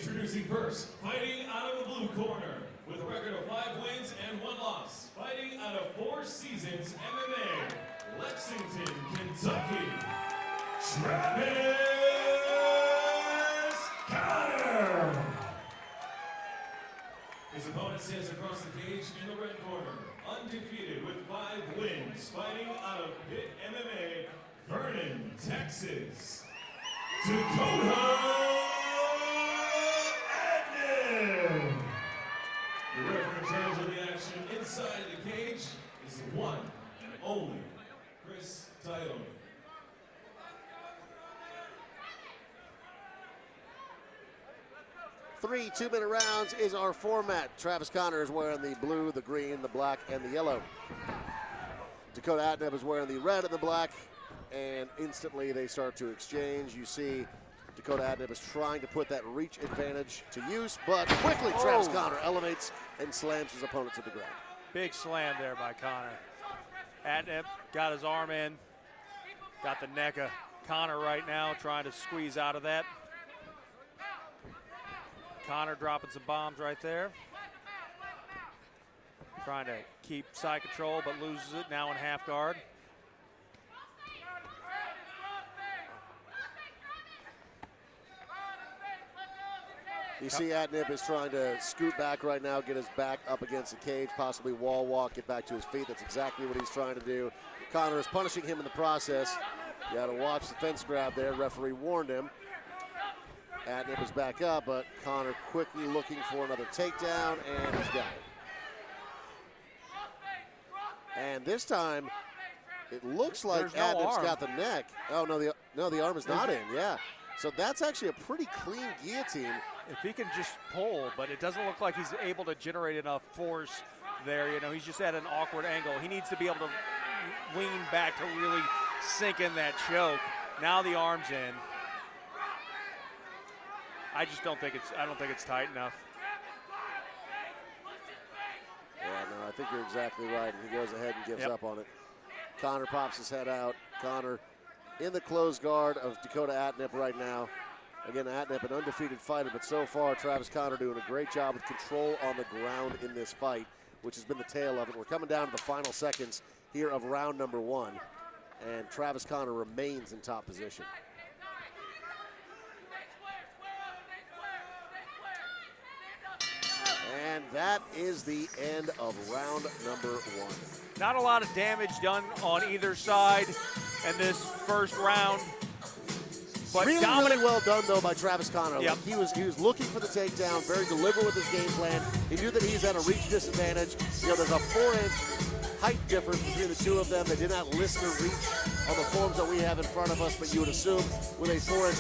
Introducing first, fighting out of the blue corner, with a record of 5 wins and 1 loss, fighting out of Four Seasons MMA, Lexington, Kentucky, Travis Conner. His opponent stands across the cage in the red corner, undefeated with 5 wins, fighting out of Pit MMA, Vernon, Texas, Dakotah Atnip. The referee in charge of the action inside the cage is the one and only Chris Title. 3 2-minute rounds is our format. Travis Conner is wearing the blue, the green, the black, and the yellow. Dakotah Atnip is wearing the red and the black, and instantly they start to exchange. You see Dakotah Atnip is trying to put that reach advantage to use, but quickly Travis Conner elevates and slams his opponent to the ground. Big slam there by Conner. Atnip got his arm in, got the neck of Conner right now, trying to squeeze out of that. Conner dropping some bombs right there. Trying to keep side control, but loses it now in half guard. You see Atnip is trying to scoot back right now, get his back up against the cage, possibly wall walk, get back to his feet. That's exactly what he's trying to do. Conner is punishing him in the process. You got to watch the fence grab there. Referee warned him. Atnip is back up, but Conner quickly looking for another takedown, and he's got it. And this time, it looks like Atnip's got the neck. Oh, no, the arm is not in, yeah. So that's actually a pretty clean guillotine. If he can just pull, but it doesn't look like he's able to generate enough force there. You know, he's just at an awkward angle. He needs to be able to lean back to really sink in that choke. Now the arm's in. I don't think it's tight enough. Yeah, no, I think you're exactly right. He goes ahead and gives up on it. Conner pops his head out. Conner in the closed guard of Dakotah Atnip right now. Again, Atnip, an undefeated fighter, but so far Travis Conner doing a great job with control on the ground in this fight, which has been the tail of it. We're coming down to the final seconds here of round number 1, and Travis Conner remains in top position. And that is the end of round number 1. Not a lot of damage done on either side in this first round. But really well done, though, by Travis Conner. Yep. Like, he was looking for the takedown, very deliberate with his game plan. He knew that he's at a reach disadvantage. You know, there's a 4-inch height difference between the two of them. They did not list the reach on the forms that we have in front of us, but you would assume with a 4-inch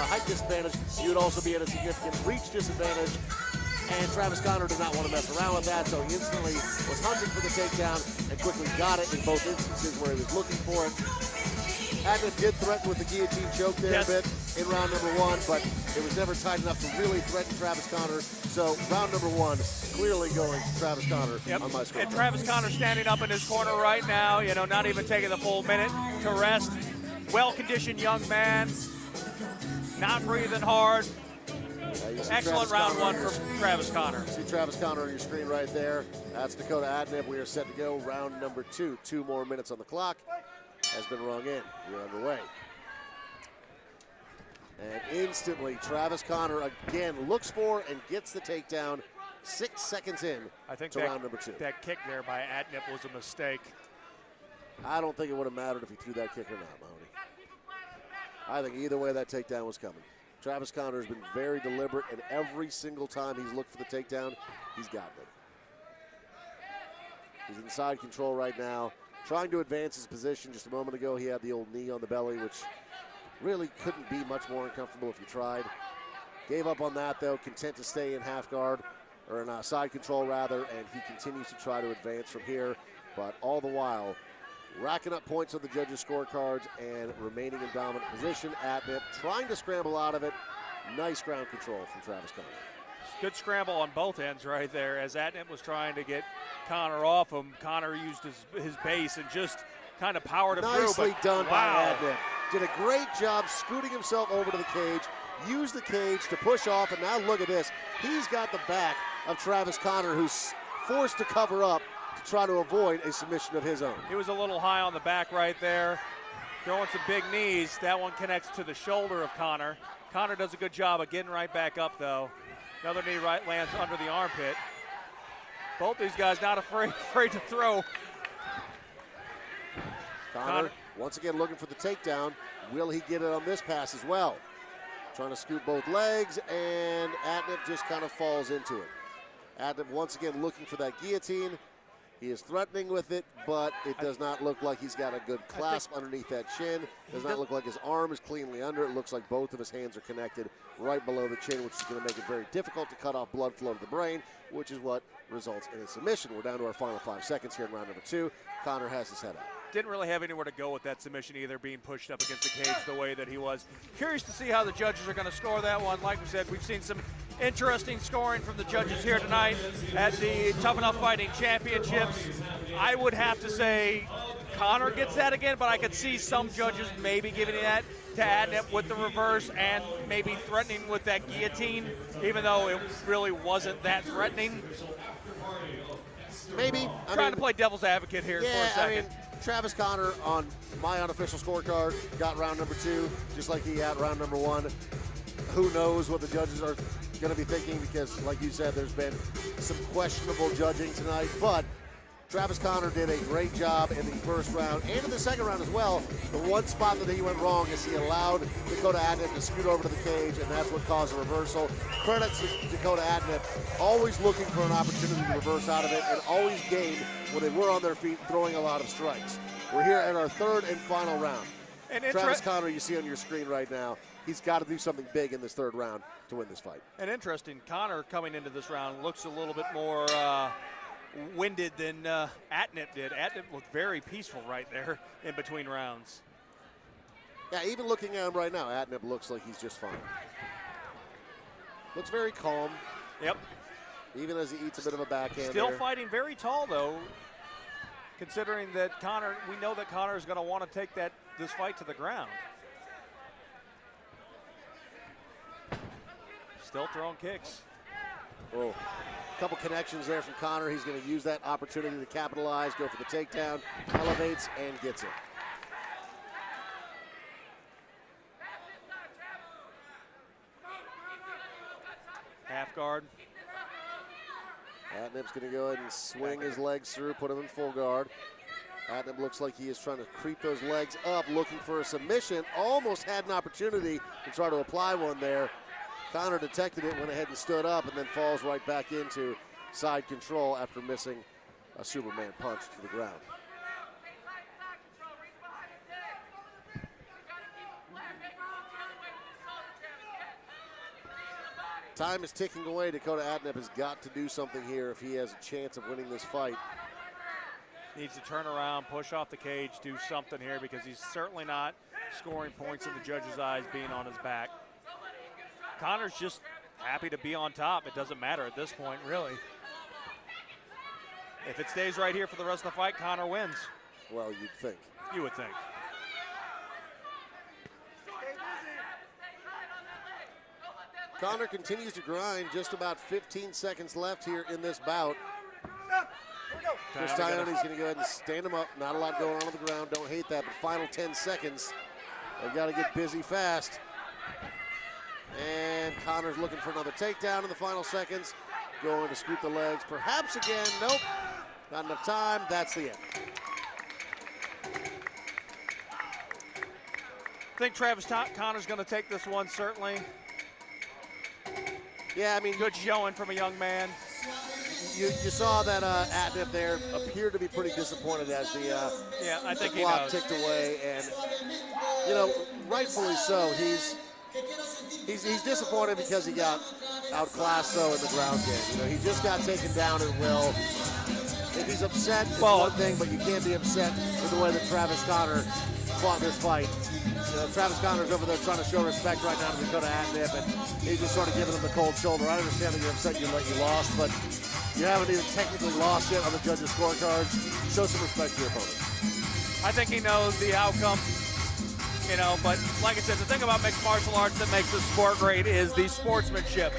height disadvantage, you would also be at a significant reach disadvantage. And Travis Conner did not want to mess around with that, so he instantly was hunting for the takedown and quickly got it in both instances where he was looking for it. Atnip did threaten with the guillotine choke there a bit in round number 1, but it was never tight enough to really threaten Travis Conner. So round number 1 clearly going to Travis Conner on my score. And Travis Conner standing up in his corner right now, you know, not even taking the full minute to rest. Well-conditioned young man, not breathing hard. Excellent round 1 for Travis Conner. See Travis Conner on your screen right there. That's Dakotah Atnip. We are set to go round number 2. 2 more minutes on the clock. Has been rung in. We're underway. And instantly, Travis Conner again looks for and gets the takedown 6 seconds in to round number 2. That kick there by Atnip was a mistake. I don't think it would have mattered if he threw that kick or not, Mahoney. I think either way that takedown was coming. Travis Conner has been very deliberate, and every single time he's looked for the takedown, he's gotten it. He's in side control right now, trying to advance his position. Just a moment ago, he had the old knee on the belly, which really couldn't be much more uncomfortable if you tried. Gave up on that, though, content to stay in half guard, or in side control, rather, and he continues to try to advance from here, but all the while, racking up points on the judges' scorecards and remaining in dominant position. Atnip trying to scramble out of it. Nice ground control from Travis Conner. Good scramble on both ends right there. As Atnip was trying to get Conner off him, Conner used his base and just kind of powered him through. Nicely done by Atnip. Did a great job scooting himself over to the cage, use the cage to push off, and now look at this. He's got the back of Travis Conner, who's forced to cover up to try to avoid a submission of his own. He was a little high on the back right there, throwing some big knees. That one connects to the shoulder of Conner. Conner does a good job of getting right back up, though. Another knee right lands under the armpit. Both these guys not afraid to throw. Conner once again looking for the takedown. Will he get it on this pass as well? Trying to scoop both legs, and Atnip just kind of falls into it. Atnip once again looking for that guillotine. He is threatening with it, but it does not look like he's got a good clasp underneath that chin. Does not look like his arm is cleanly under. It looks like both of his hands are connected right below the chin, which is going to make it very difficult to cut off blood flow to the brain, which is what results in a submission. We're down to our final 5 seconds here in round number 2. Conner has his head up. Didn't really have anywhere to go with that submission either, being pushed up against the cage the way that he was. Curious to see how the judges are going to score that one. Like we said, we've seen some interesting scoring from the judges here tonight at the Tuff-N-Uff Fighting Championships. I would have to say Conner gets that again, but I could see some judges maybe giving that to Atnip with the reverse and maybe threatening with that guillotine, even though it really wasn't that threatening. Maybe. Trying to play devil's advocate here for a second. Travis Conner on my unofficial scorecard got round number 2, just like he got round number 1. Who knows what the judges are going to be thinking, because like you said, there's been some questionable judging tonight, but Travis Conner did a great job in the first round and in the second round as well. The one spot that he went wrong is he allowed Dakotah Atnip to scoot over to the cage, and that's what caused a reversal. Credit to Dakotah Atnip, always looking for an opportunity to reverse out of it, and always game when they were on their feet throwing a lot of strikes. We're here at our 3rd and final round. And Travis Conner, you see on your screen right now, he's got to do something big in this 3rd round to win this fight. And interesting, Conner coming into this round looks a little bit more winded than Atnip did. Atnip looked very peaceful right there in between rounds. Yeah, even looking at him right now, Atnip looks like he's just fine. Looks very calm. Yep. Even as he eats a bit of a backhand. Still fighting very tall, though, considering that Conner, we know that Conner is going to want to take this fight to the ground. Still throwing kicks. Oh, a couple connections there from Conner. He's going to use that opportunity to capitalize, go for the takedown, elevates, and gets it. Half guard. Atnip's going to go ahead and swing his legs through, put him in full guard. Atnip looks like he is trying to creep those legs up, looking for a submission. Almost had an opportunity to try to apply one there. Conner detected it, went ahead and stood up, and then falls right back into side control after missing a Superman punch to the ground. Time is ticking away. Dakotah Atnip has got to do something here if he has a chance of winning this fight. Needs to turn around, push off the cage, do something here, because he's certainly not scoring points in the judge's eyes being on his back. Conner's just happy to be on top. It doesn't matter at this point, really. If it stays right here for the rest of the fight, Conner wins. Well, you'd think. You would think. Conner continues to grind. Just about 15 seconds left here in this bout. Chris Tione's going to go ahead and stand him up. Not a lot going on the ground. Don't hate that, but final 10 seconds. They've got to get busy fast. And Conner's looking for another takedown in the final seconds. Going to scoop the legs. Perhaps again. Nope. Not enough time. That's the end. I think Travis Conner's going to take this one, certainly. Yeah, I mean, good showing from a young man. You saw that Atnip there appeared to be pretty disappointed as the clock ticked away, and you know, rightfully so. He's disappointed because he got outclassed though in the ground game. You know, he just got taken down at will. If he's upset, it's one thing, but you can't be upset with the way that Travis Conner fought this fight. You know, Travis Conner's over there trying to show respect right now to Dakotah Atnip, and he's just sort of giving him the cold shoulder. I understand that you're upset you lost, but you haven't even technically lost yet on the judges' scorecards. Show some respect to your opponent. I think he knows the outcome. you know, but like I said, the thing about mixed martial arts that makes the sport great is the sportsmanship.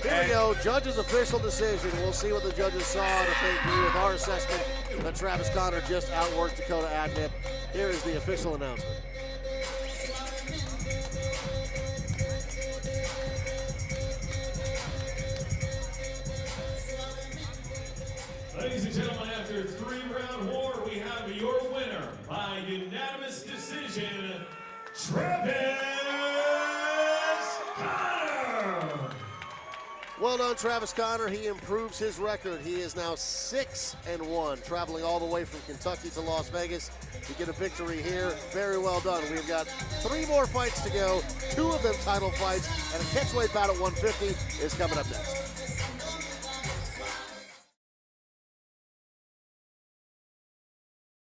Here we go, judge's official decision. We'll see what the judges saw and if they agree with our assessment that Travis Conner just outworked Dakotah Atnip. Here is the official announcement. Ladies and gentlemen, after a 3-round war, we have your winner by unanimous decision, Travis Conner. Well done, Travis Conner. He improves his record. He is now 6-1, traveling all the way from Kentucky to Las Vegas to get a victory here. Very well done. We've got 3 more fights to go, 2 of them title fights, and a catchweight bout at 150 is coming up next.